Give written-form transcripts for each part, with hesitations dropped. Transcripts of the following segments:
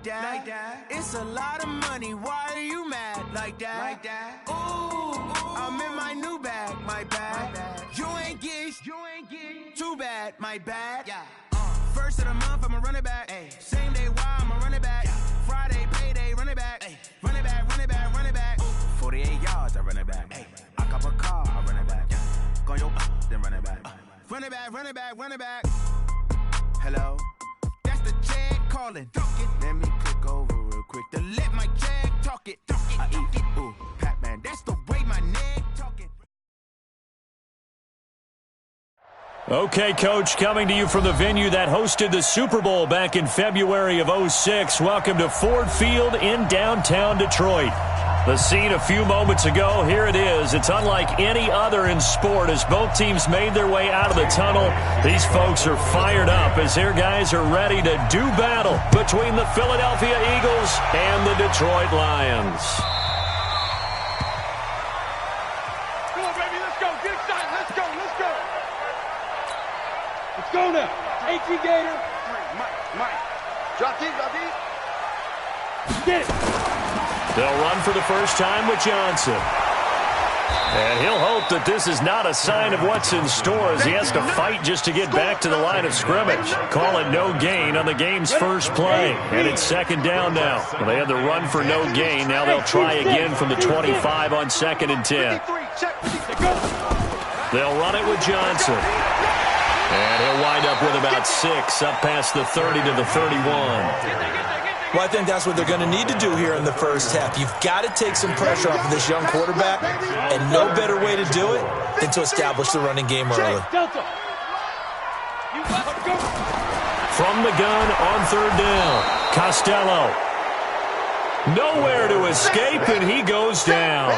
that. It's a lot of money. Why are you mad like that? Ooh, I'm in my new bag, my bad. You ain't get too bad, my bad. First of the month, I'ma run it back. Same day, why I'ma run it back. Friday, payday, run it back. Run it back, run it back, run it back. 48 yards, I run it back. I cop a car, I run it back. Go yo, then run it back. Run it back, run it back, run it back. Hello, that's the check calling. Let me click over real quick to let my check talk it. I eat it, ooh, Pac-Man, that's the way my neck talking. Okay, Coach, coming to you from the venue that hosted the Super Bowl back in February of '06. Welcome to Ford Field in downtown Detroit. The scene a few moments ago, here it is. It's unlike any other in sport as both teams made their way out of the tunnel. These folks are fired up as their guys are ready to do battle between the Philadelphia Eagles and the Detroit Lions. Come on, baby, let's go. Get excited. Let's go, let's go. Let's go now. 18 Gator. Mike. Drop deep. Get it. They'll run for the first time with Johnson. And he'll hope that this is not a sign of what's in store as he has to fight just to get back to the line of scrimmage. Call it no gain on the game's first play. And it's second down now. Well, they had the run for no gain. Now they'll try again from the 25 on 2nd and 10. They'll run it with Johnson. And he'll wind up with about 6 up past the 30 to the 31. Well, I think that's what they're going to need to do here in the first half. You've got to take some pressure off of this young quarterback, and no better way to do it than to establish the running game early. From the gun on 3rd down, Costello. Nowhere to escape, and he goes down.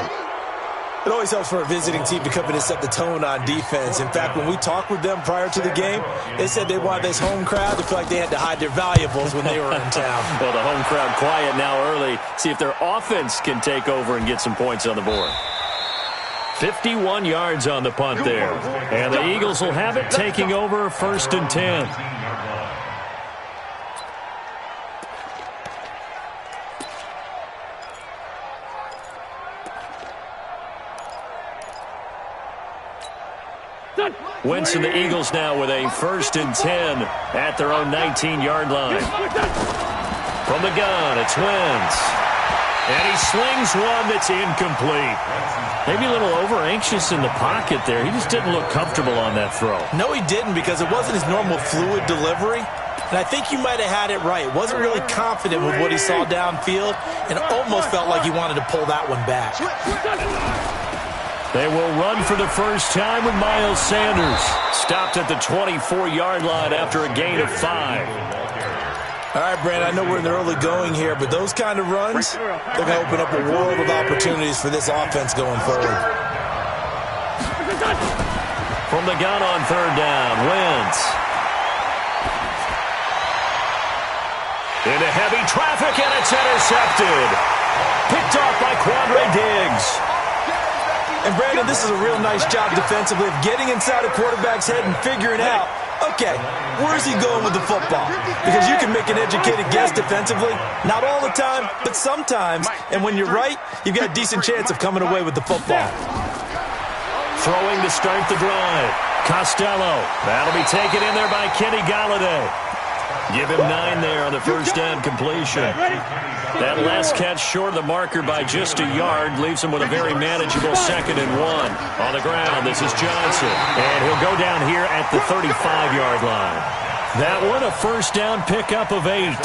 It always helps for a visiting team to come in and set the tone on defense. In fact, when we talked with them prior to the game, they said they wanted this home crowd to feel like they had to hide their valuables when they were in town. Well, the home crowd quiet now early. See if their offense can take over and get some points on the board. 51 yards on the punt there. And the Eagles will have it, taking over 1st and 10. Wentz and the Eagles now with a 1st and 10 at their own 19-yard line. From the gun, it's Wentz. And he slings one that's incomplete. Maybe a little over-anxious in the pocket there. He just didn't look comfortable on that throw. No, he didn't, because it wasn't his normal fluid delivery. And I think you might have had it right. Wasn't really confident with what he saw downfield and almost felt like he wanted to pull that one back. They will run for the first time with Miles Sanders. Stopped at the 24-yard line after a gain of 5. All right, Brandon, I know we're in the early going here, but those kind of runs, they're going to open up a world of opportunities for this offense going forward. From the gun on 3rd down, Wentz. Into heavy traffic, and it's intercepted. Picked off by Quandre Diggs. And, Brandon, this is a real nice job defensively of getting inside a quarterback's head and figuring out, okay, where's he going with the football? Because you can make an educated guess defensively, not all the time, but sometimes. And when you're right, you've got a decent chance of coming away with the football. Throwing to start the drive. Costello. That'll be taken in there by Kenny Golladay. Give him 9 there on the first down completion. That last catch short of the marker by just a yard leaves him with a very manageable 2nd and 1. On the ground, this is Johnson. And he'll go down here at the 35-yard line. That one a first down pickup of 8.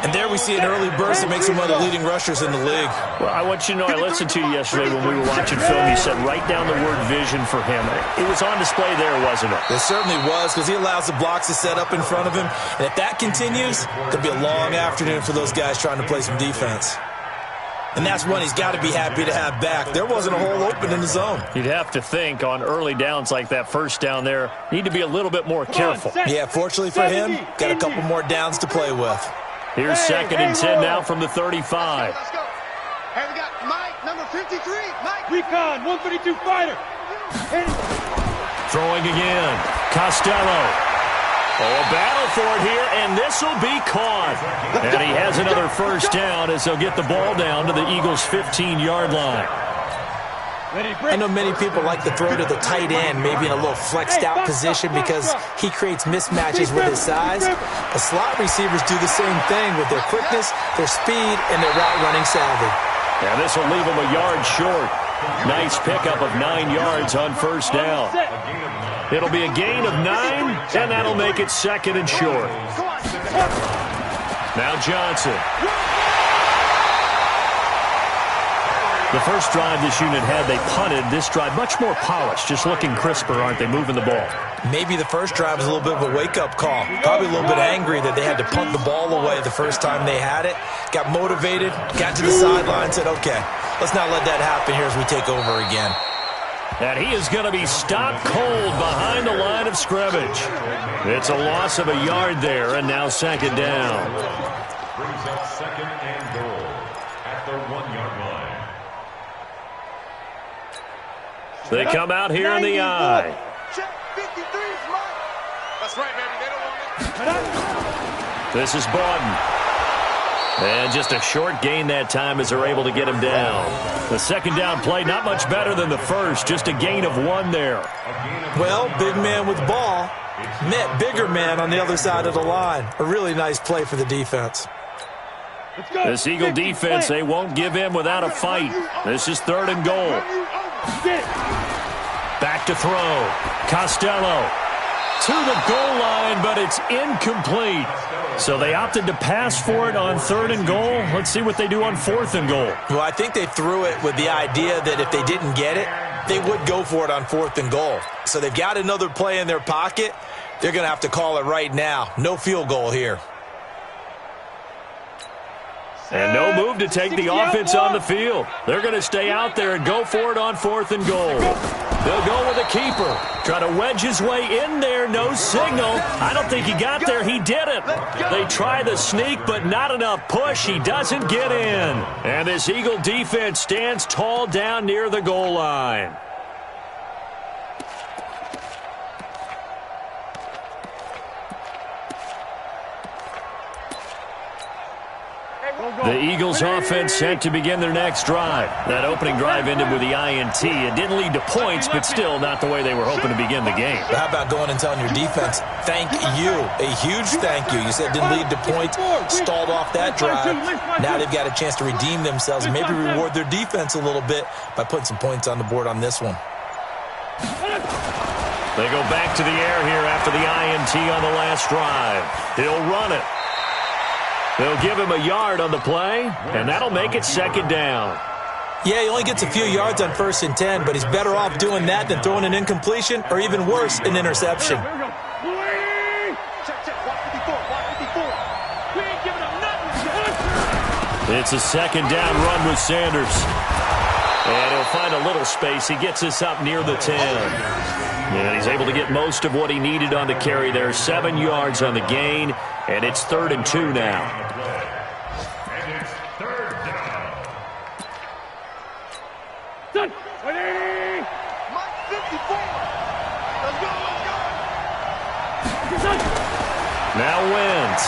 And there we see an early burst that makes him one of the leading rushers in the league. Well, I want you to know, I listened to you yesterday when we were watching film. You said write down the word vision for him. It was on display there, wasn't it? It certainly was, because he allows the blocks to set up in front of him. And if that continues, it could be a long afternoon for those guys trying to play some defense. And that's one he's got to be happy to have back. There wasn't a hole open in the zone. You'd have to think on early downs like that first down there, need to be a little bit more careful. Yeah, fortunately for him, got a couple more downs to play with. Here's 2nd and 10 now from the 35. Let's go. Hey, we got Mike, number 53. Mike. Recon, 132 fighter. Throwing again. Costello. A battle for it here, and this will be caught. And he has another first down as they'll get the ball down to the Eagles' 15-yard line. I know many people like to throw to the tight end, maybe in a little flexed out position because he creates mismatches with his size. But slot receivers do the same thing with their quickness, their speed, and their route running savvy. And this will leave him a yard short. Nice pickup of 9 yards on first down. It'll be a gain of 9, and that'll make it second and short. Now Johnson. The first drive this unit had, they punted. This drive, much more polished, just looking crisper, aren't they, moving the ball? Maybe the first drive was a little bit of a wake-up call. Probably a little bit angry that they had to punt the ball away the first time they had it. Got motivated, got to the sideline, said, okay, let's not let that happen here as we take over again. And he is going to be stopped cold behind the line of scrimmage. It's a loss of a yard there, and now second down. Brings up second and goal at the 1-yard line. They come out here in the eye. Check 53's Mike. That's right, baby. They don't want it. This is Bawden. And just a short gain that time as they're able to get him down. The second down play, not much better than the first. Just a gain of 1 there. Well, big man with the ball met bigger man on the other side of the line. A really nice play for the defense. This Eagle defense, they won't give in without a fight. This is 3rd and goal. Back to throw. Costello to the goal line, but it's incomplete. So they opted to pass for it on 3rd and goal. Let's see what they do on 4th and goal. Well, I think they threw it with the idea that if they didn't get it, they would go for it on 4th and goal. So they've got another play in their pocket. They're going to have to call it right now. No field goal here. And no move to take the offense on the field. They're going to stay out there and go for it on 4th and goal. They'll go with a keeper. Try to wedge his way in there. No signal. I don't think he got there. He didn't. They try the sneak, but not enough push. He doesn't get in. And this Eagle defense stands tall down near the goal line. The Eagles offense set to begin their next drive. That opening drive ended with the INT. It didn't lead to points, but still not the way they were hoping to begin the game. But how about going and telling your defense, thank you, a huge thank you. You said it didn't lead to points, stalled off that drive. Now they've got a chance to redeem themselves and maybe reward their defense a little bit by putting some points on the board on this one. They go back to the air here after the INT on the last drive. He'll run it. They'll give him a yard on the play, and that'll make it second down. Yeah, he only gets a few yards on 1st and 10, but he's better off doing that than throwing an incompletion or even worse, an interception. It's a second down run with Sanders. And he'll find a little space. He gets us up near the 10. And he's able to get most of what he needed on the carry there. 7 yards on the gain, and it's 3rd and 2 now. And it's 3rd down. Mike 54. Let's go, let's go. Now Wentz.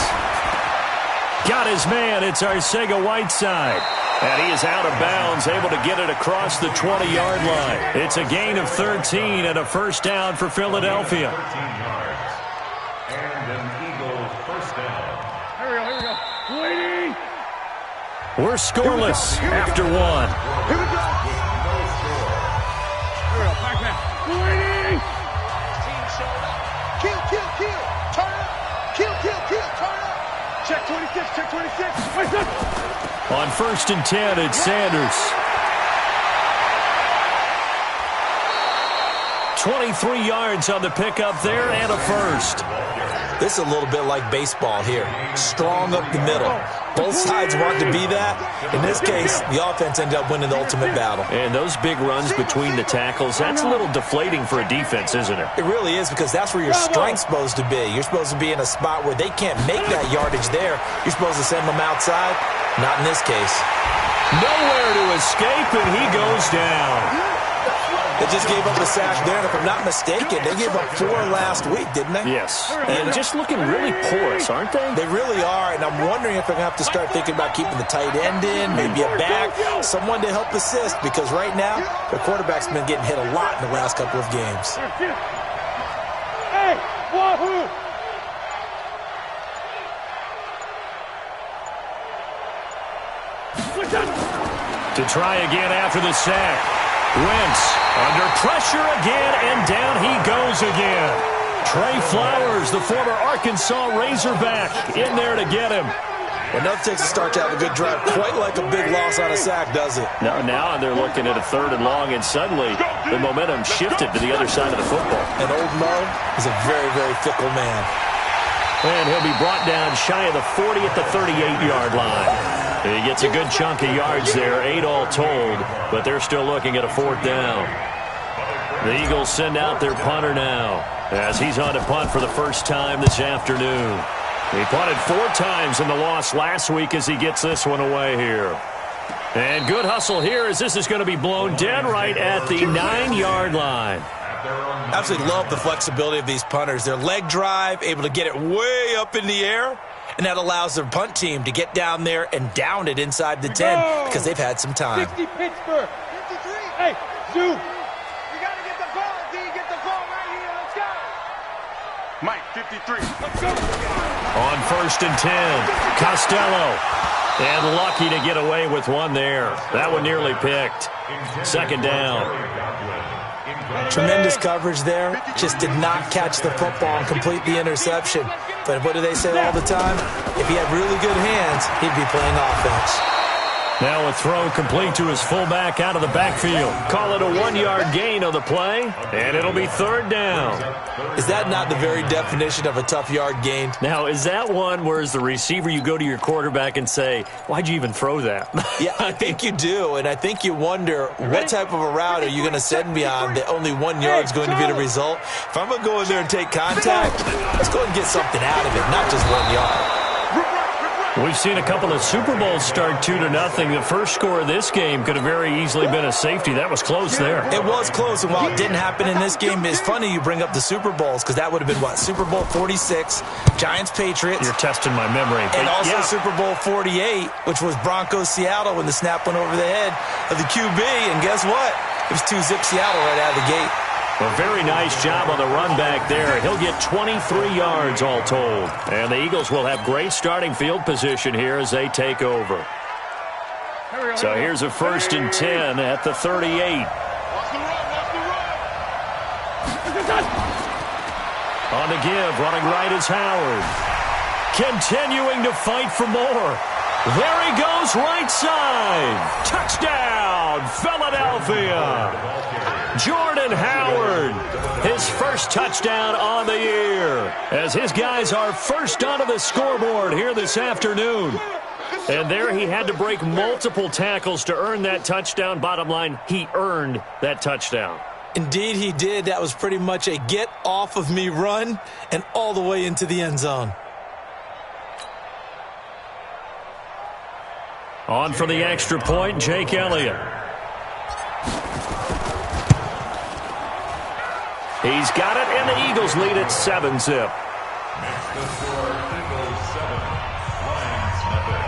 Got his man. It's Arcega-Whiteside. And he is out of bounds, able to get it across the 20-yard line. It's a gain of 13 and a first down for Philadelphia. 13 yards. And an Eagle first down. Here we go. We're scoreless after 1. Here we go. No score. Here we go. Back back. Team showed up. Kill, kill, kill. Turn up. Kill, kill, kill. Turn up. Check 26. Check 26. Wait, look. On 1st and 10, it's Sanders. 23 yards on the pickup there and a first. This is a little bit like baseball here. Strong up the middle. Both sides want to be that. In this case, the offense ended up winning the ultimate battle. And those big runs between the tackles, that's a little deflating for a defense, isn't it? It really is, because that's where your strength's supposed to be. You're supposed to be in a spot where they can't make that yardage there. You're supposed to send them outside. Not in this case. Nowhere to escape, and he goes down. They just gave up a sack there, and if I'm not mistaken, they gave up 4 last week, didn't they? Yes. And just looking really porous, aren't they? They really are, and I'm wondering if they're going to have to start thinking about keeping the tight end in, maybe a back, someone to help assist, because right now, their quarterback's been getting hit a lot in the last couple of games. Hey, wahoo! To try again after the sack. Wentz under pressure again, and down he goes again. Trey Flowers, the former Arkansas Razorback, in there to get him. Well, nothing takes a start to have a good drive quite like a big loss on a sack, does it? Now they're looking at a 3rd and long, and suddenly the momentum shifted to the other side of the football. And old Mo is a very, very fickle man. And he'll be brought down shy of the 40 at the 38-yard line. He gets a good chunk of yards there, 8 all told, but they're still looking at a 4th down. The Eagles send out their punter now, as he's on to punt for the first time this afternoon. He punted 4 times in the loss last week as he gets this one away here. And good hustle here as this is going to be blown dead right at the 9-yard line. Absolutely love the flexibility of these punters. Their leg drive, able to get it way up in the air, and that allows their punt team to get down there and down it inside the 10 because they've had some time. 60 Pittsburgh. 53. Hey, Zoo. You got to get the ball, D. Get the ball right here. Let's go. Mike, 53. Let's go. On 1st and 10, Costello. And lucky to get away with one there. That one nearly picked. 2nd down. Tremendous coverage there. Just did not catch the football and complete the interception. But what do they say all the time? If he had really good hands, he'd be playing offense. Now a throw complete to his fullback out of the backfield. Call it a 1-yard gain on the play, and it'll be 3rd down. Is that not the very definition of a tough yard gain? Now, is that one where as the receiver you go to your quarterback and say, why'd you even throw that? Yeah, I think you do, and I think you wonder what type of a route are you going to send me on that only 1 yard's going to be the result? If I'm going to go in there and take contact, let's go and get something out of it, not just 1 yard. We've seen a couple of Super Bowls start 2-0. The first score of this game could have very easily been a safety. That was close there. It was close, and while it didn't happen in this game, it's funny you bring up the Super Bowls because that would have been, what, Super Bowl 46, Giants-Patriots. You're testing my memory. And also Super Bowl 48, which was Broncos-Seattle when the snap went over the head of the QB, and guess what? It was 2-zip Seattle right out of the gate. A very nice job on the run back there. He'll get 23 yards all told. And the Eagles will have great starting field position here as they take over. So here's a 1st and 10 at the 38. On the give, running right is Howard. Continuing to fight for more. There he goes, right side. Touchdown, Philadelphia. Jordan Howard, his first touchdown on the year, as his guys are first onto the scoreboard here this afternoon. And there he had to break multiple tackles to earn that touchdown. Bottom line, he earned that touchdown. Indeed he did. That was pretty much a get-off-of-me run and all the way into the end zone. On for the extra point, Jake Elliott. He's got it, and the Eagles lead at 7-zip. Next to score, Eagles 7, Lions nothing.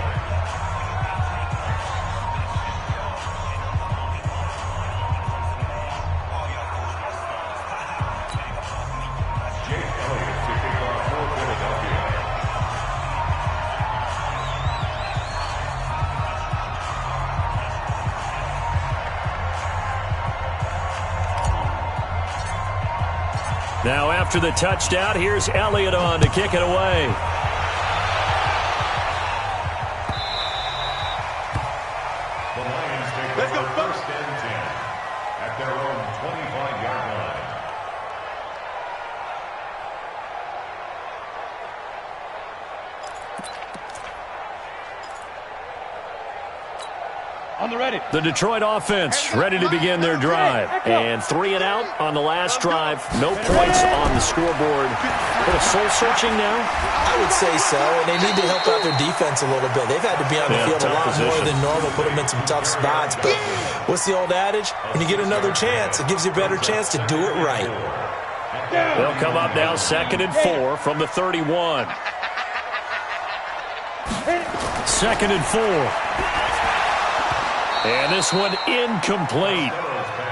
Jake Elliott to kick off for Philadelphia. Now after the touchdown, here's Elliott on to kick it away. The Lions take over 1st and 10 at their own 25-yard line. On the The Detroit offense ready to begin their drive. And 3 and out on the last drive. No points on the scoreboard. A little soul-searching now? I would say so, and they need to help out their defense a little bit. They've had to be on the field a lot more than normal, put them in some tough spots. But what's the old adage? When you get another chance, it gives you a better chance to do it right. They'll come up now 2nd and 4 from the 31. 2nd and 4. And this one incomplete.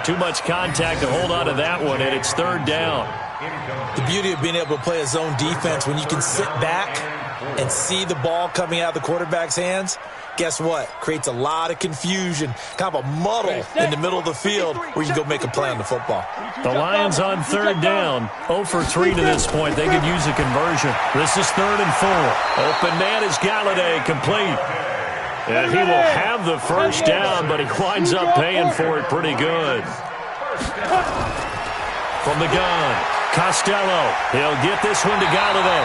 Too much contact to hold on to that one, and it's 3rd down. The beauty of being able to play a zone defense, when you can sit back and see the ball coming out of the quarterback's hands, guess what? Creates a lot of confusion, kind of a muddle in the middle of the field where you can go make a play on the football. The Lions on 3rd down, 0 for 3 to this point. They could use a conversion. This is 3rd and 4. Open man is Galladay, complete. And he will have the first down, but he winds up paying for it pretty good. From the gun, Costello. He'll get this one to Galladay.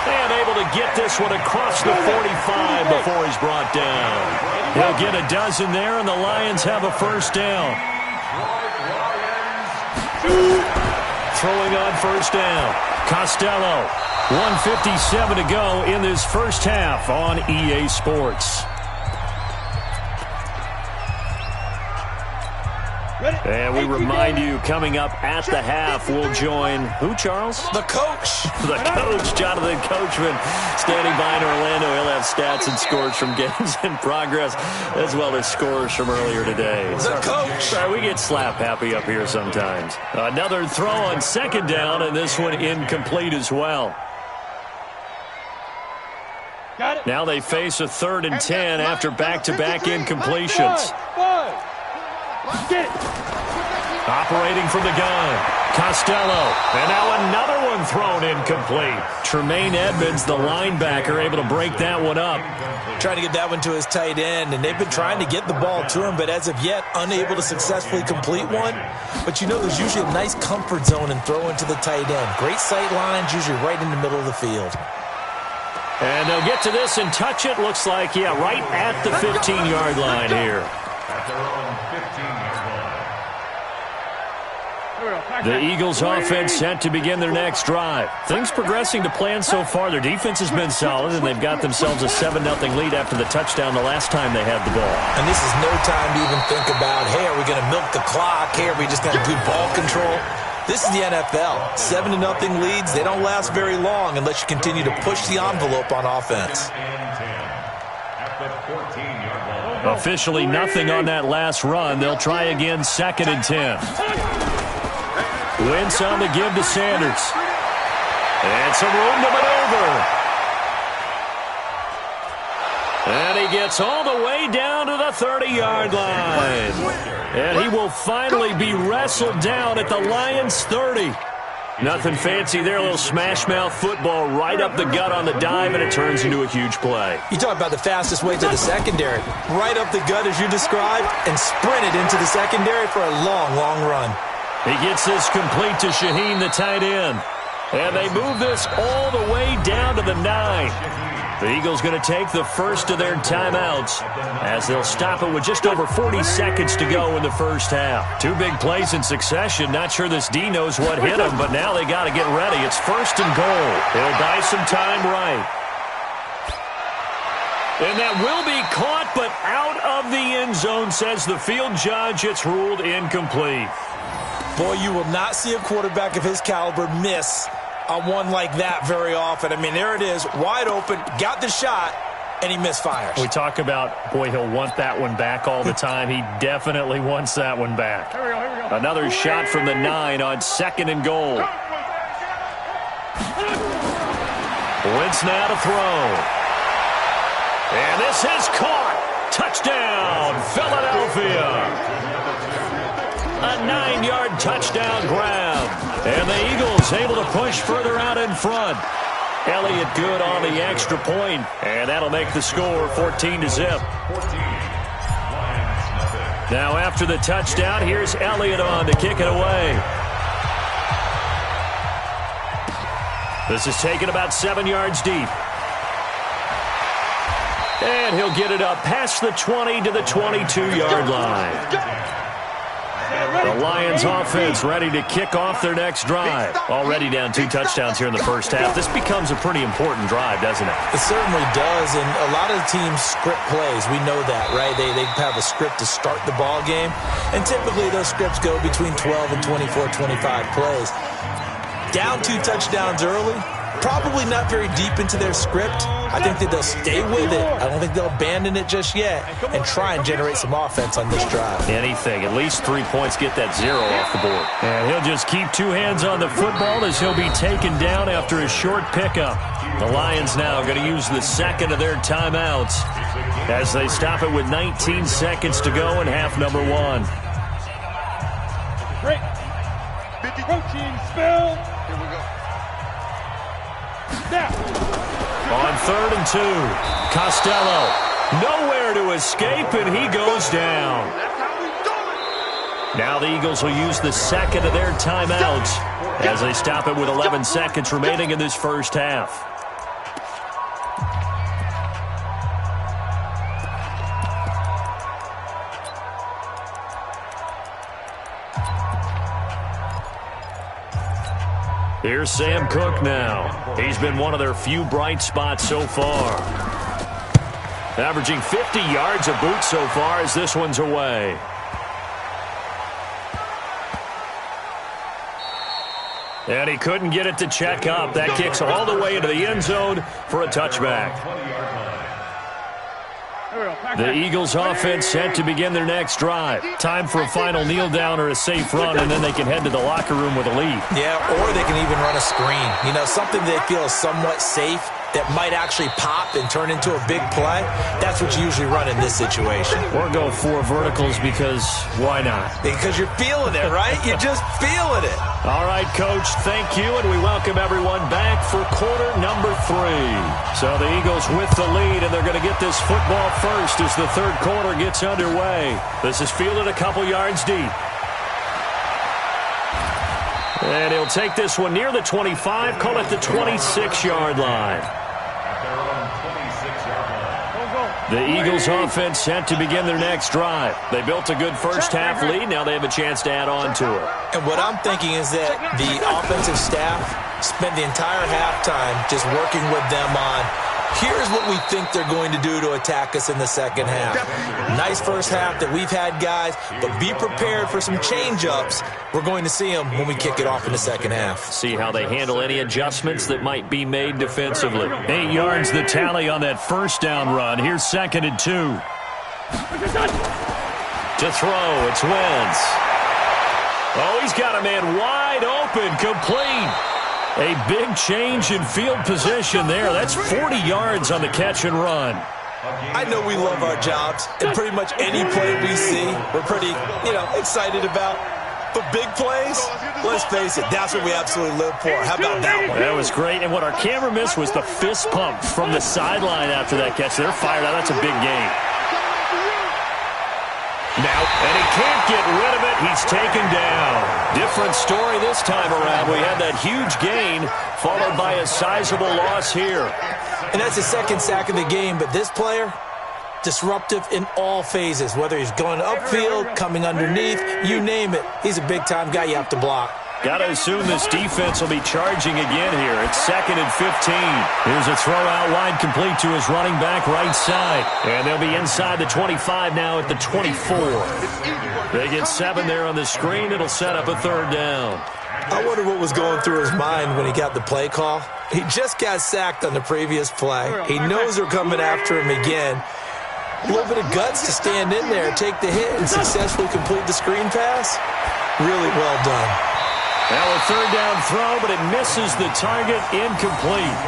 And able to get this one across the 45 before he's brought down. He'll get a dozen there, and the Lions have a first down. Throwing on first down, Costello. 1:57 to go in this first half on EA Sports. And we remind you, coming up at the half, we'll join who, Charles? The coach. The coach, Jonathan Coachman, standing by in Orlando. He'll have stats and scores from games in progress, as well as scores from earlier today. The coach. Sorry, we get slap happy up here sometimes. Another throw on 2nd down, and this one incomplete as well. Now they face a 3rd and 10 after back-to-back incompletions. Operating from the gun, Costello. And now another one thrown incomplete. Tremaine Edmonds, the linebacker, able to break that one up. Trying to get that one to his tight end, and they've been trying to get the ball to him, but as of yet, unable to successfully complete one. But you know there's usually a nice comfort zone and throw into the tight end. Great sight lines, usually right in the middle of the field. And they'll get to this and touch it. Looks like, yeah, right at the 15-yard line here. At their own 15-yard line. The Eagles offense set to begin their next drive. Things progressing to plan so far. Their defense has been solid, and they've got themselves a 7-0 lead after the touchdown the last time they had the ball. And this is no time to even think about, hey, are we going to milk the clock? Hey, are we just going to do ball control? This is the NFL. 7-0 leads, they don't last very long unless you continue to push the envelope on offense. Officially nothing on that last run. They'll try again 2nd and 10. Wentz on the give to Sanders. And some room to maneuver. And he gets all the way down to the 30-yard line. And he will finally be wrestled down at the Lions' 30. Nothing fancy there, a little smash-mouth football right up the gut on the dive, and it turns into a huge play. You talk about the fastest way to the secondary. Right up the gut as you described, and sprinted into the secondary for a long, long run. He gets this complete to Shaheen, the tight end. And they move this all the way down to the 9. The Eagles going to take the first of their timeouts as they'll stop it with just over 40 seconds to go in the first half. 2 big plays in succession. Not sure this D knows what hit him, but now they got to get ready. It's 1st and goal. He'll buy some time right. And that will be caught, but out of the end zone, says the field judge. It's ruled incomplete. Boy, you will not see a quarterback of his caliber miss on one like that very often. I mean, there it is, wide open, got the shot, and he misfires. We talk about, boy, he'll want that one back all the time. He definitely wants that one back. Here we go. Another shot from the 9 on 2nd and goal. Wentz now to throw. And this is caught. Touchdown, Philadelphia. A 9-yard touchdown grab. And the Eagles able to push further out in front. Elliott good on the extra point, and that'll make the score 14-0. Now after the touchdown, here's Elliott on to kick it away. This is taken about 7 yards deep. And he'll get it up past the 20 to the 22-yard line. The Lions offense ready to kick off their next drive. Already down 2 touchdowns here in the first half. This becomes a pretty important drive, doesn't it? It certainly does, and a lot of the teams script plays. We know that, right? They have a script to start the ball game, and typically those scripts go between 12 and 24, 25 plays. Down 2 touchdowns early, probably not very deep into their script. I think that they'll stay with it. I don't think they'll abandon it just yet and try and generate some offense on this drive. Anything. At least 3 points, get that 0 off the board. And he'll just keep 2 hands on the football as he'll be taken down after a short pickup. The Lions now going to use the second of their timeouts as they stop it with 19 seconds to go in half number 1. Great. 50 protein spill. Here we go. Now. On 3rd and 2, Costello, nowhere to escape, and he goes down. Now the Eagles will use the second of their timeouts as they stop it with 11 seconds remaining in this first half. Here's Sam Cook now. He's been one of their few bright spots so far. Averaging 50 yards a boot so far as this one's away. And he couldn't get it to check up. That kicks all the way into the end zone for a touchback. The Eagles offense set to begin their next drive. Time for a final kneel down or a safe run, and then they can head to the locker room with a lead. Yeah, or they can even run a screen. You know, something they feel is somewhat safe that might actually pop and turn into a big play. That's what you usually run in this situation. Or go 4 verticals because why not? Because you're feeling it, right? You're just feeling it. All right, Coach, thank you, and we welcome everyone back for quarter number 3. So the Eagles with the lead, and they're going to get this football first as the third quarter gets underway. This is fielded a couple yards deep. And he'll take this one near the 25, call it the 26-yard line. The Eagles offense set to begin their next drive. They built a good first half lead. Now they have a chance to add on to it. And what I'm thinking is that the offensive staff spent the entire halftime just working with them on, here's what we think they're going to do to attack us in the second half. Nice first half that we've had, guys, but be prepared for some change-ups. We're going to see them when we kick it off in the second half. See how they handle any adjustments that might be made defensively. 8 yards the tally on that first down run. Here's 2nd and 2. To throw, it's Wentz. Oh, he's got a man wide open, complete. A big change in field position there. That's 40 yards on the catch and run. I know we love our jobs, and pretty much any play we see, we're pretty, excited about. But big plays, let's face it, that's what we absolutely live for. How about that one? That was great, and what our camera missed was the fist pump from the sideline after that catch. They're fired out. That's a big game. Now, and he can't get rid of it. He's taken down. Different story this time around. We had that huge gain followed by a sizable loss here. And that's the second sack of the game, but this player, disruptive in all phases, whether he's going upfield, coming underneath, you name it. He's a big-time guy you have to block. Got to assume this defense will be charging again here. It's 2nd and 15. Here's a throw out wide complete to his running back right side. And they'll be inside the 25 now at the 24. They get 7 there on the screen. It'll set up a 3rd down. I wonder what was going through his mind when he got the play call. He just got sacked on the previous play. He knows they're coming after him again. A little bit of guts to stand in there, take the hit, and successfully complete the screen pass. Really well done. Now a 3rd down throw, but it misses the target, incomplete.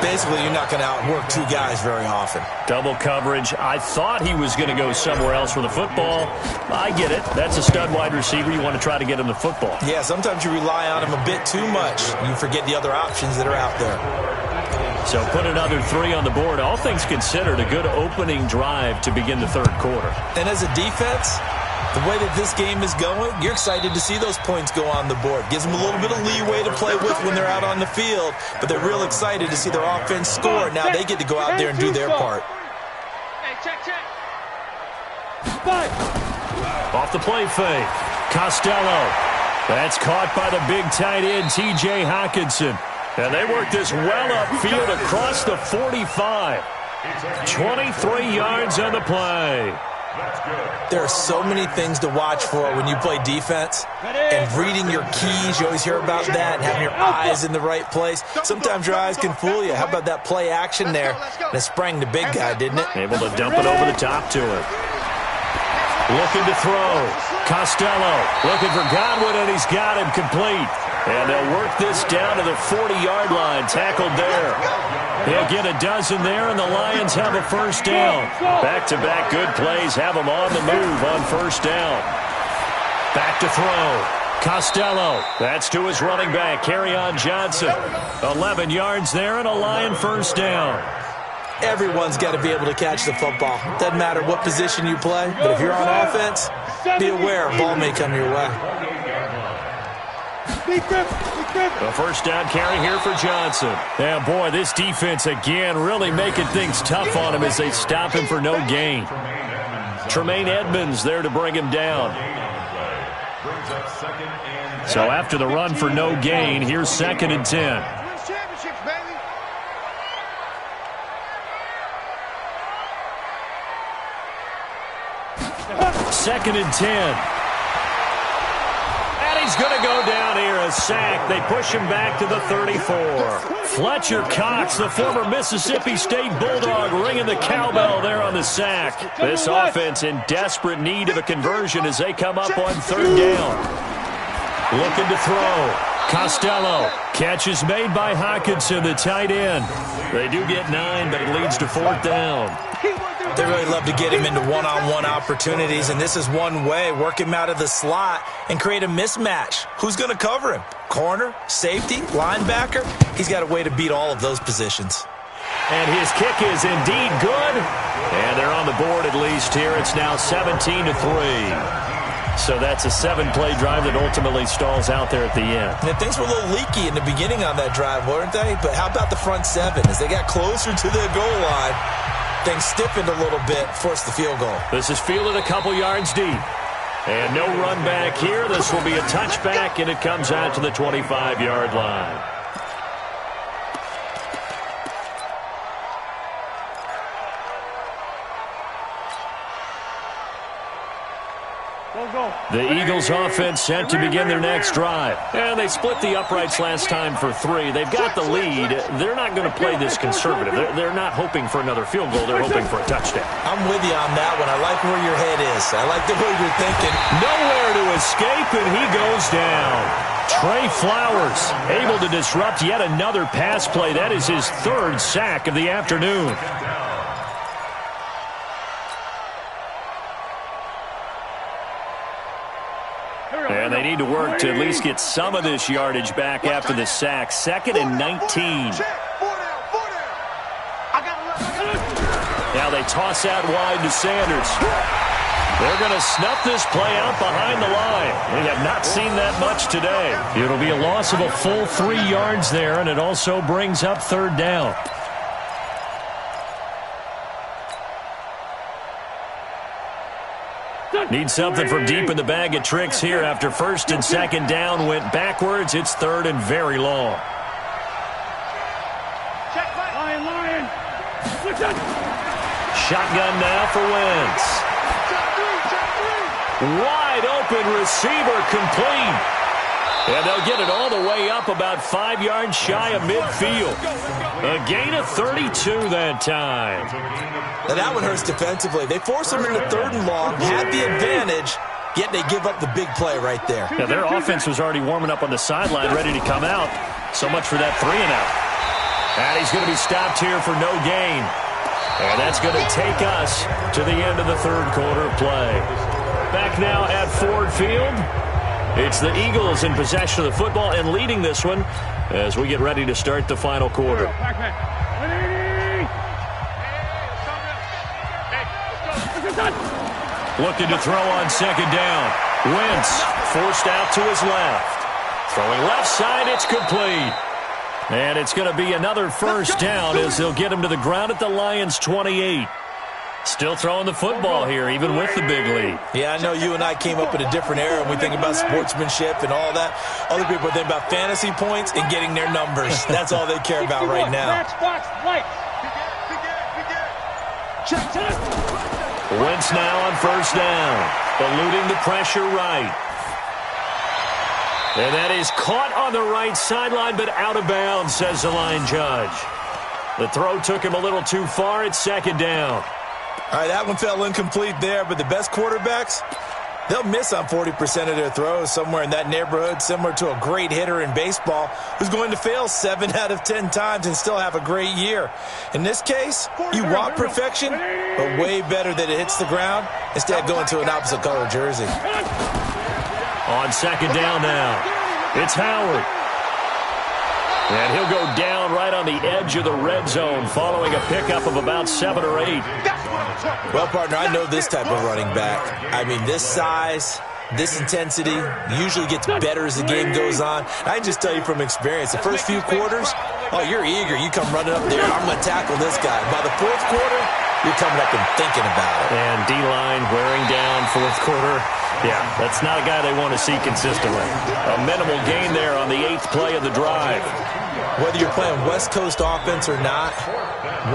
Basically, you're not going to outwork 2 guys very often. Double coverage. I thought he was going to go somewhere else for the football. I get it. That's a stud wide receiver. You want to try to get him the football. Yeah, sometimes you rely on him a bit too much. You forget the other options that are out there. So put another 3 on the board. All things considered, a good opening drive to begin the 3rd quarter. And as a defense, the way that this game is going, you're excited to see those points go on the board. Gives them a little bit of leeway to play with when they're out on the field, but they're real excited to see their offense score. Now they get to go out there and do their part. check. Off the play fake. Costello. That's caught by the big tight end, T.J. Hockenson. And they work this well upfield across the 45. 23 yards on the play. There are so many things to watch for when you play defense. And reading your keys, you always hear about that, and having your eyes in the right place. Sometimes your eyes can fool you. How about that play action there? And it sprang the big guy, didn't it? Able to dump it over the top to him. Looking to throw. Costello looking for Godwin, and he's got him complete. And they'll work this down to the 40-yard line. Tackled there. They'll get a dozen there, and the Lions have a first down. Back-to-back good plays have them on the move on first down. Back to throw. Costello. That's to his running back, Kerryon Johnson. 11 yards there, and a Lion first down. Everyone's got to be able to catch the football. Doesn't matter what position you play, but if you're on offense, be aware a ball may come your way. A first down carry here for Johnson. Yeah, boy, this defense again really making things tough on him as they stop him for no gain. Tremaine Edmonds there to bring him down. So after the run for no gain, here's 2nd and 10. Second and 10. And he's going to go down here, a sack. They push him back to the 34. Fletcher Cox, the former Mississippi State Bulldog, ringing the cowbell there on the sack. This offense in desperate need of a conversion as they come up on 3rd down. Looking to throw. Costello. Catch is made by Hockenson, the tight end. They do get 9, but it leads to 4th down. They really love to get him into one-on-one opportunities, and this is one way. Work him out of the slot and create a mismatch. Who's going to cover him? Corner, safety, linebacker? He's got a way to beat all of those positions. And his kick is indeed good. And they're on the board at least here. It's now 17-3. So that's a 7-play drive that ultimately stalls out there at the end. And things were a little leaky in the beginning on that drive, weren't they? But how about the front 7? As they got closer to the goal line, things stiffened a little bit, forced the field goal. This is fielded a couple yards deep. And no run back here. This will be a touchback, and it comes out to the 25-yard line. The Eagles offense set to begin their next drive. And they split the uprights last time for 3. They've got the lead. They're not going to play this conservative. They're not hoping for another field goal. They're hoping for a touchdown. I'm with you on that one. I like where your head is. I like the way you're thinking. Nowhere to escape, and he goes down. Trey Flowers able to disrupt yet another pass play. That is his 3rd sack of the afternoon. And they need to work to at least get some of this yardage back after the sack. 2nd and 19. Now they toss out wide to Sanders. They're going to snuff this play out behind the line. We have not seen that much today. It'll be a loss of a full 3 yards there, and it also brings up 3rd down. Need something from deep in the bag of tricks here after 1st and 2nd down went backwards. It's 3rd and very long. Lion. Shotgun now for Wentz. Wide open receiver complete. And they'll get it all the way up about 5 yards shy of midfield. A gain of 32 that time. Now that one hurts defensively. They force them into 3rd and long, had the advantage, yet they give up the big play right there. Yeah, their offense was already warming up on the sideline, ready to come out. So much for that 3 and out. And he's going to be stopped here for no gain. And that's going to take us to the end of the 3rd quarter of play. Back now at Ford Field. It's the Eagles in possession of the football and leading this one as we get ready to start the final quarter. Looking to throw on 2nd down. Wentz forced out to his left. Throwing left side, it's complete. And it's going to be another first down as they'll get him to the ground at the Lions' 28. Still throwing the football here, even with the big lead. Yeah, I know you and I came up in a different era when we think about sportsmanship and all that. Other people think about fantasy points and getting their numbers. That's all they care about right now. Wentz now on first down, eluding the pressure right. And that is caught on the right sideline, but out of bounds, says the line judge. The throw took him a little too far. It's second down. All right, that one fell incomplete there, but the best quarterbacks, they'll miss on 40% of their throws, somewhere in that neighborhood, similar to a great hitter in baseball who's going to fail 7 out of 10 times and still have a great year. In this case, you want perfection, but way better that it hits the ground instead of going to an opposite color jersey. On second down now, it's Howard. And he'll go down right on the edge of the red zone following a pickup of about 7 or 8. Well, partner, I know this type of running back. I mean, this size, this intensity usually gets better as the game goes on. I can just tell you from experience, the first few quarters, oh, you're eager. You come running up there, I'm going to tackle this guy. By the fourth quarter, you're coming up and thinking about it. And D-line wearing down fourth quarter. Yeah, that's not a guy they want to see consistently. A minimal gain there on the 8th play of the drive. Whether you're playing West Coast offense or not,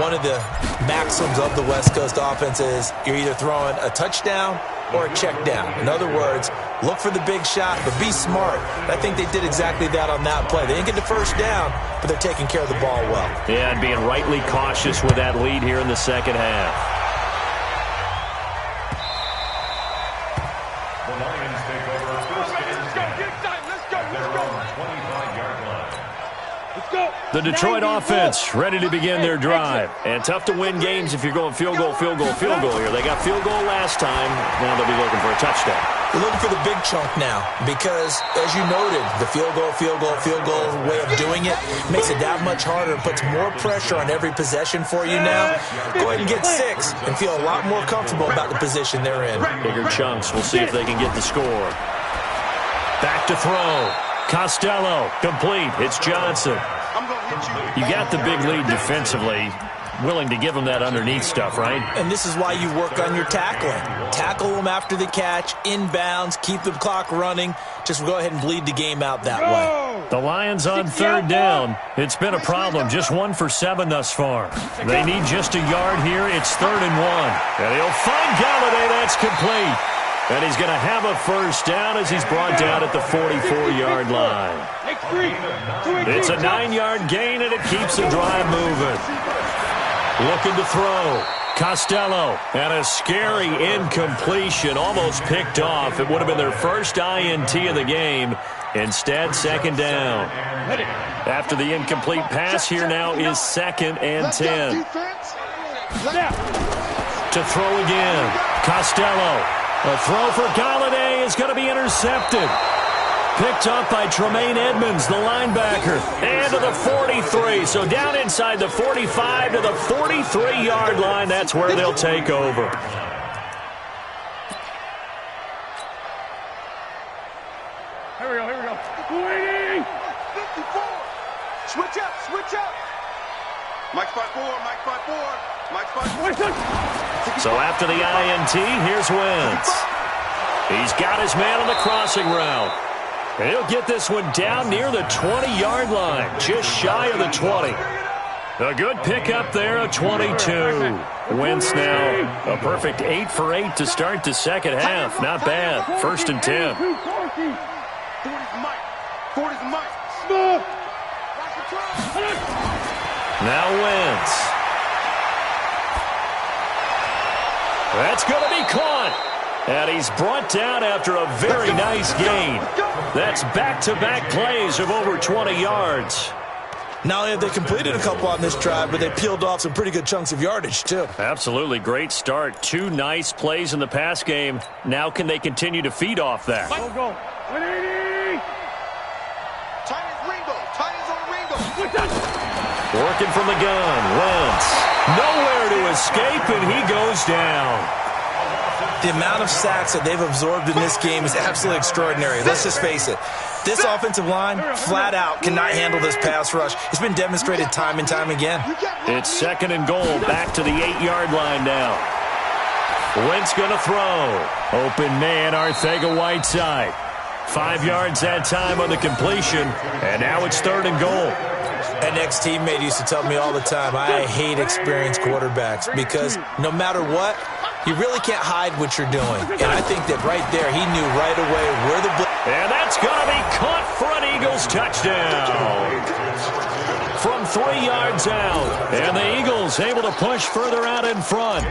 one of the maxims of the West Coast offense is you're either throwing a touchdown or a check down. In other words, look for the big shot, but be smart. I think they did exactly that on that play. They didn't get the first down, but they're taking care of the ball well. Yeah, and being rightly cautious with that lead here in the second half. The Lions take over first and 10 at their own 25-yard line. The Detroit offense ready to begin their drive. And tough to win games if you're going field goal, field goal, field goal here. They got field goal last time. Now they'll be looking for a touchdown. They're looking for the big chunk now because, as you noted, the field goal way of doing it makes it that much harder and puts more pressure on every possession for you now. Go ahead and get 6 and feel a lot more comfortable about the position they're in. Bigger chunks. We'll see if they can get the score. Back to throw. Costello, complete. It's Johnson. You got the big lead defensively. Willing to give them that underneath stuff, right? And this is why you work on your tackling. Tackle them after the catch, inbounds, keep the clock running. Just go ahead and bleed the game out that way. The Lions on third down. It's been a problem. Just 1 for 7 thus far. They need just a yard here. It's 3rd and 1. And he'll find Galladay. That's complete. And he's going to have a first down as he's brought down at the 44-yard line. It's a 9-yard gain, and it keeps the drive moving. Looking to throw. Costello. And a scary incompletion. Almost picked off. It would have been their first INT of the game. Instead, second down. After the incomplete pass, here now is 2nd and 10. To throw again. Costello. A throw for Galladay is going to be intercepted. Picked up by Tremaine Edmonds, the linebacker. And to the 43. So down inside the 45 to the 43-yard line. That's where they'll take over. Here we go. Waiting. 54. Switch up. Mike 5-4. So after the INT, here's Wentz. He's got his man on the crossing route. And he'll get this one down near the 20-yard line, just shy of the 20. A good pickup there, a 22. Wentz now a perfect 8 for 8 to start the second half. Not bad. 1st and 10. 40's Mike. Now Wentz. That's going to be caught. And he's brought down after a very nice gain. That's back-to-back plays of over 20 yards. Not only have they completed a couple on this drive, but they peeled off some pretty good chunks of yardage, too. Absolutely. Great start. 2 nice plays in the pass game. Now can they continue to feed off that? Go. 180. Titans on Ringo. Working from the gun. Wentz. Nowhere to escape, and he goes down. The amount of sacks that they've absorbed in this game is absolutely extraordinary. Let's just face it. This offensive line, flat out, cannot handle this pass rush. It's been demonstrated time and time again. It's 2nd and goal. Back to the 8-yard line now. Wentz going to throw. Open man, Arcega-Whiteside. 5 yards that time on the completion, and now it's 3rd and goal. An ex-teammate used to tell me all the time, I hate experienced quarterbacks because no matter what, you really can't hide what you're doing. And I think that right there, he knew right away where the and that's going to be caught for an Eagles touchdown. From 3 yards out, and the Eagles able to push further out in front.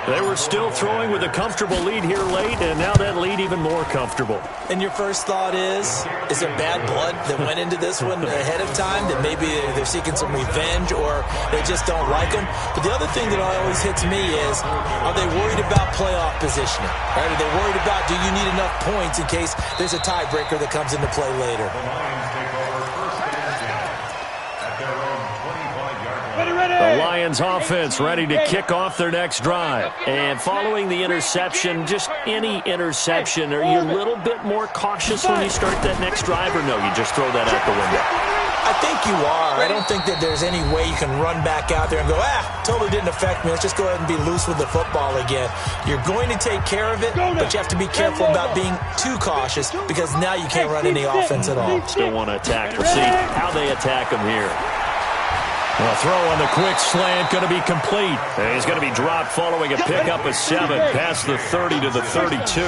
They were still throwing with a comfortable lead here late, and now that lead even more comfortable. And your first thought is there bad blood that went into this one ahead of time, that maybe they're seeking some revenge or they just don't like them? But the other thing that always hits me is, are they worried about playoff positioning? Right? Are they worried about, do you need enough points in case there's a tiebreaker that comes into play later? The Lions offense ready to kick off their next drive. And following the interception, just any interception, are you a little bit more cautious when you start that next drive, or no, you just throw that out the window? I think you are. I don't think that there's any way you can run back out there and go, totally didn't affect me. Let's just go ahead and be loose with the football again. You're going to take care of it, but you have to be careful about being too cautious because now you can't run any offense at all. Still want to attack. We'll see how they attack them here. The throw on the quick slant going to be complete. And he's going to be dropped following a pickup of 7 past the 30 to the 32.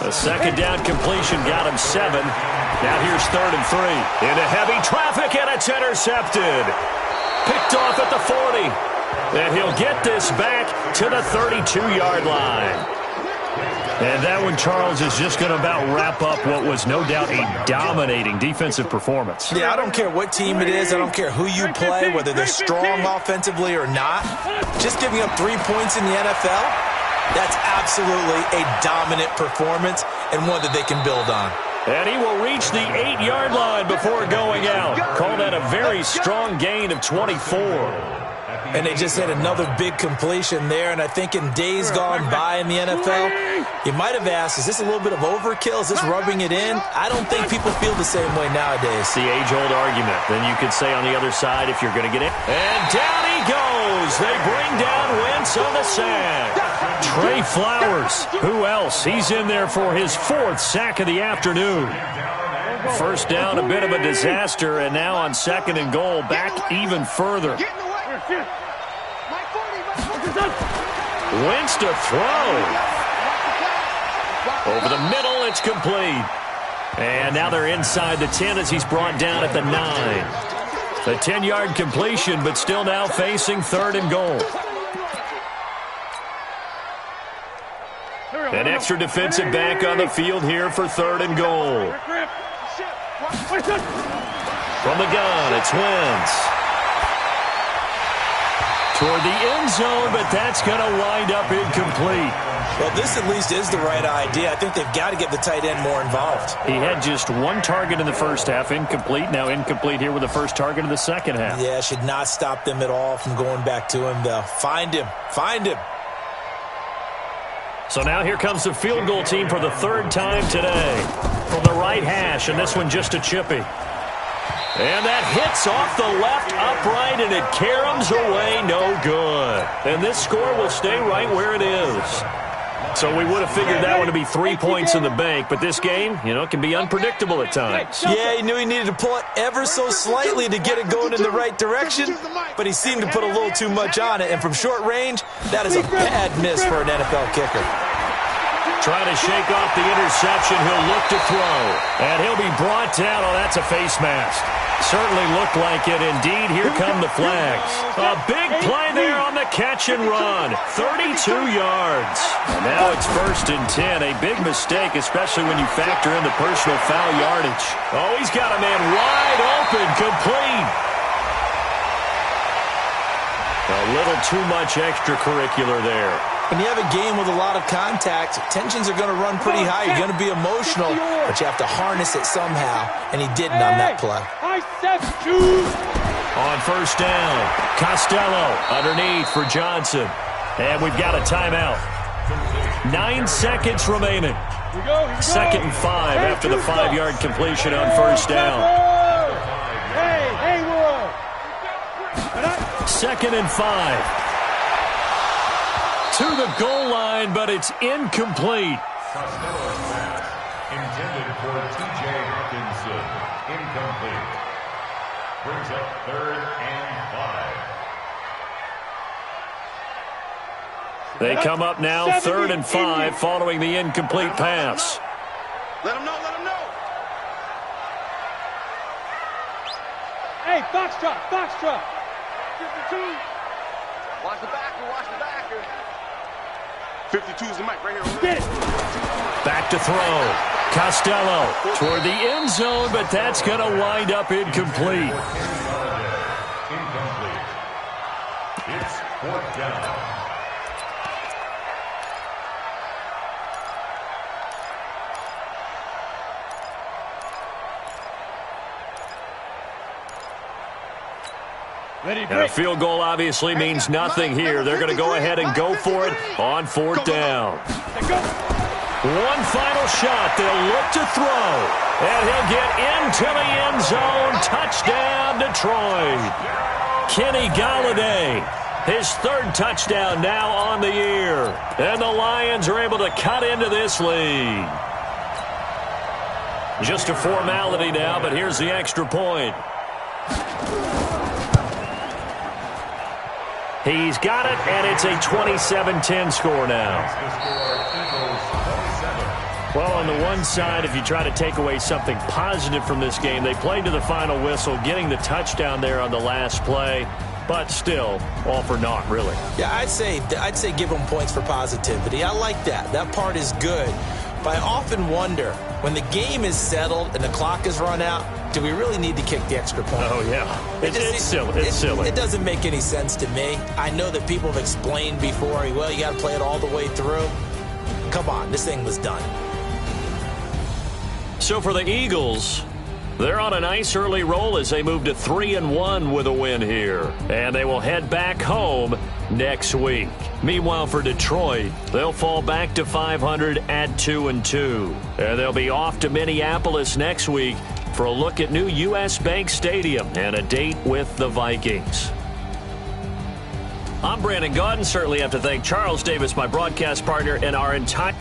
A second down completion got him 7. Now here's 3rd and 3. Into heavy traffic, and it's intercepted. Picked off at the 40. And he'll get this back to the 32-yard line. And that one, Charles, is just going to about wrap up what was no doubt a dominating defensive performance. Yeah, I don't care what team it is. I don't care who you play, whether they're strong offensively or not. Just giving up 3 points in the NFL, that's absolutely a dominant performance and one that they can build on. And he will reach the 8-yard line before going out. Call that a very strong gain of 24. And they just had another big completion there. And I think in days gone by in the NFL, you might have asked, is this a little bit of overkill? Is this rubbing it in? I don't think people feel the same way nowadays. The age-old argument. Then you could say on the other side, if you're going to get it. And down he goes. They bring down Wentz on the sack. Trey Flowers. Who else? He's in there for his 4th sack of the afternoon. First down, a bit of a disaster. And now on 2nd and goal, back even further. Wentz to throw. Over the middle, it's complete. And now they're inside the 10 as he's brought down at the 9. The 10-yard completion, but still now facing 3rd and goal. An extra defensive back on the field here for 3rd and goal. From the gun, it's Wentz. Toward the end zone, but that's going to wind up incomplete. Well, this at least is the right idea. I think they've got to get the tight end more involved. He had just 1 target in the first half, incomplete. Now incomplete here with the first target of the second half. Yeah, should not stop them at all from going back to him, though. Find him. Find him. So now here comes the field goal team for the 3rd time today. From the right hash, and this one just a chippy. And that hits off the left upright, and it caroms away, no good. And this score will stay right where it is. So we would have figured that one to be 3 points in the bank, but this game, can be unpredictable at times. Yeah, he knew he needed to pull it ever so slightly to get it going in the right direction, but he seemed to put a little too much on it. And from short range, that is a bad miss for an NFL kicker. Trying to shake off the interception, he'll look to throw. And he'll be brought down. Oh, that's a face mask. Certainly looked like it. Indeed, here come the flags. A big play there on the catch and run. 32 yards. And now it's 1st and 10. A big mistake, especially when you factor in the personal foul yardage. Oh, he's got a man wide open, complete. A little too much extracurricular there. When you have a game with a lot of contact, tensions are going to run pretty high. You're going to be emotional, but you have to harness it somehow, and he didn't on that play. On 1st down, Costello underneath for Johnson. And we've got a timeout. 9 seconds remaining. 2nd and 5 after the 5-yard completion on 1st down. 2nd and 5. To the goal line, but it's incomplete. Costello's pass intended for T.J. Hawkinson. Incomplete. Brings up 3rd and 5. They come up now 3rd and 5 following the incomplete pass. Let him know, let him know. Hey, Foxtrot, Foxtrot. 52. Watch the backer, watch the backer. 52 is the mic right here. Get it. Back to throw. Costello toward the end zone, but that's going to wind up incomplete. Incomplete. It's 4th down. And a field goal obviously means nothing here. They're going to go ahead and go for it on 4th down. One final shot. They'll look to throw. And he'll get into the end zone. Touchdown, Detroit. Kenny Galladay, his 3rd touchdown now on the year. And the Lions are able to cut into this lead. Just a formality now, but here's the extra point. He's got it, and it's a 27-10 score now. Well, on the one side, if you try to take away something positive from this game, they played to the final whistle, getting the touchdown there on the last play, but still, all for naught, really. Yeah, I'd say give them points for positivity. I like that. That part is good. But I often wonder, when the game is settled and the clock is run out, do we really need to kick the extra point? Oh, yeah. It's silly. It's silly. It doesn't make any sense to me. I know that people have explained before, well, you got to play it all the way through. Come on, this thing was done. So for the Eagles, they're on a nice early roll as they move to 3-1 with a win here. And they will head back home next week. Meanwhile, for Detroit, they'll fall back to 500 at 2-2. And they'll be off to Minneapolis next week for a look at new U.S. Bank Stadium and a date with the Vikings. I'm Brandon Gaudin. Certainly have to thank Charles Davis, my broadcast partner, and our entire